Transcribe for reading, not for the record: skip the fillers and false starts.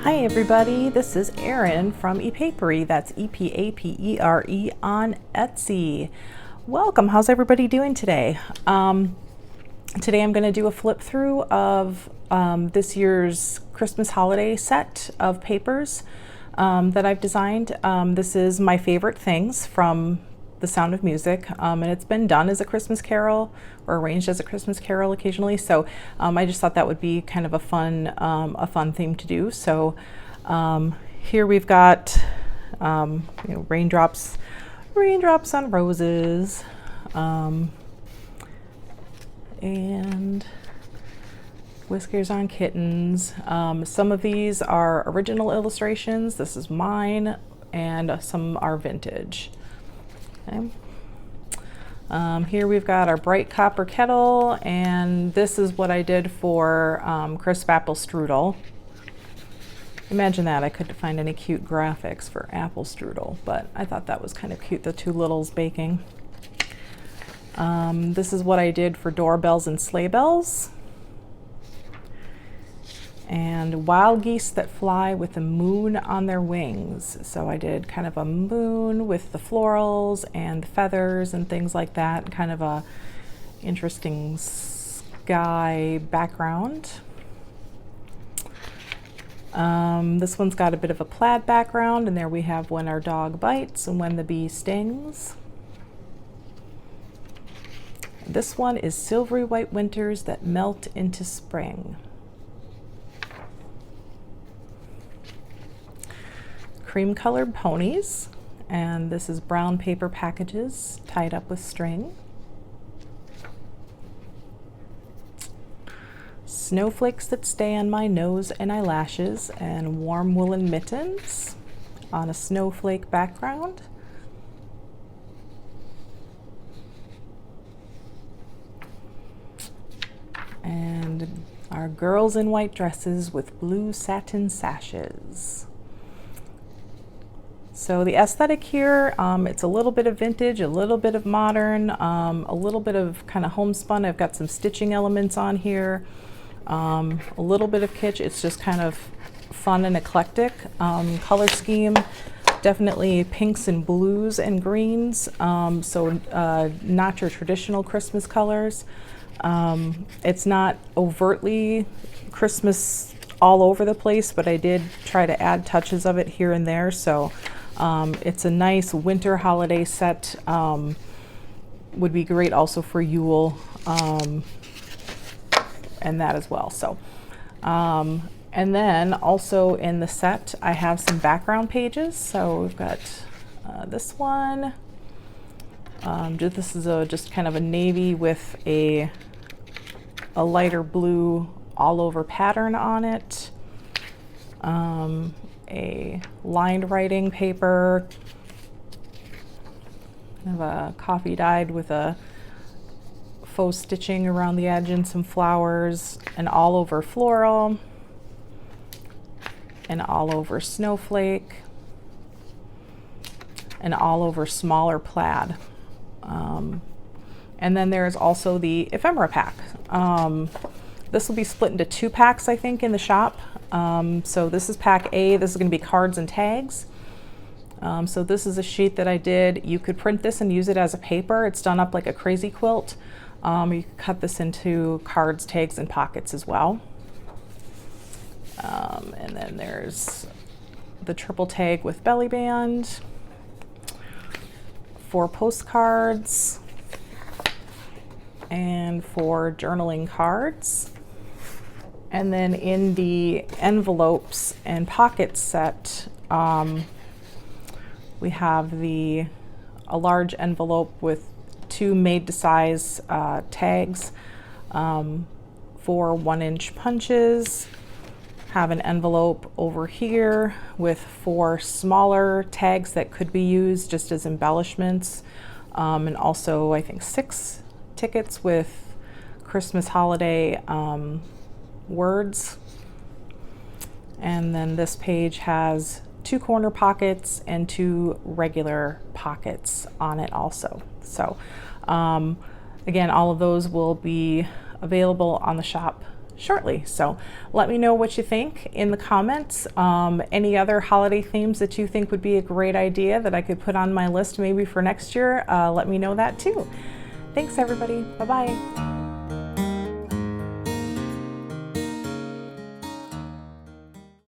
Hi everybody, this is Erin from ePapery, that's E-P-A-P-E-R-E on Etsy. Welcome, how's everybody doing today? Today I'm going to do a flip through of this year's Christmas holiday set of papers that I've designed. This is my favorite things from The Sound of Music, and it's been done as a Christmas carol or arranged as a Christmas carol occasionally, so I just thought that would be kind of a fun theme to do. So here we've got raindrops on roses, and whiskers on kittens. Some of these are original illustrations, this is mine, and some are vintage. Okay. Here we've got our bright copper kettle, and this is what I did for crisp apple strudel. Imagine that, I couldn't find any cute graphics for apple strudel, but I thought that was kind of cute, the two littles baking. This is what I did for doorbells and sleigh bells. And wild geese that fly with the moon on their wings. So I did kind of a moon with the florals and the feathers and things like that, kind of a interesting sky background. This one's got a bit of a plaid background, and there we have when our dog bites and when the bee stings. This one is silvery white winters that melt into spring. Cream colored ponies, and this is brown paper packages tied up with string. Snowflakes that stay on my nose and eyelashes, and warm woolen mittens on a snowflake background. And our girls in white dresses with blue satin sashes. So the aesthetic here, it's a little bit of vintage, a little bit of modern, a little bit of kind of homespun. I've got some stitching elements on here, a little bit of kitsch. It's just kind of fun and eclectic. Color scheme, definitely pinks and blues and greens, so not your traditional Christmas colors. It's not overtly Christmas all over the place, but I did try to add touches of it here and there. So it's a nice winter holiday set, would be great also for Yule, and that as well. So, and then also in the set, I have some background pages. So we've got this one. This is just kind of a navy with a lighter blue all over pattern on it. A lined writing paper, kind of a coffee dyed with a faux stitching around the edge and some flowers, an all over floral, an all over snowflake, an all over smaller plaid. And then there's also the ephemera pack. This will be split into 2 packs, I think, in the shop. So this is pack A. This is going to be cards and tags. So this is a sheet that I did. You could print this and use it as a paper. It's done up like a crazy quilt. You could cut this into cards, tags, and pockets as well. And then there's the triple tag with belly band, 4 postcards, and 4 journaling cards. And then in the envelopes and pockets set, we have a large envelope with 2 made to size tags, 4 1-inch punches. Have an envelope over here with 4 smaller tags that could be used just as embellishments, and also I think 6 tickets with Christmas holiday words. And then this page has 2 corner pockets and 2 regular pockets on it also. So again, all of those will be available on the shop shortly. So let me know what you think in the comments. Any other holiday themes that you think would be a great idea that I could put on my list maybe for next year, let me know that too. Thanks everybody. Bye-bye.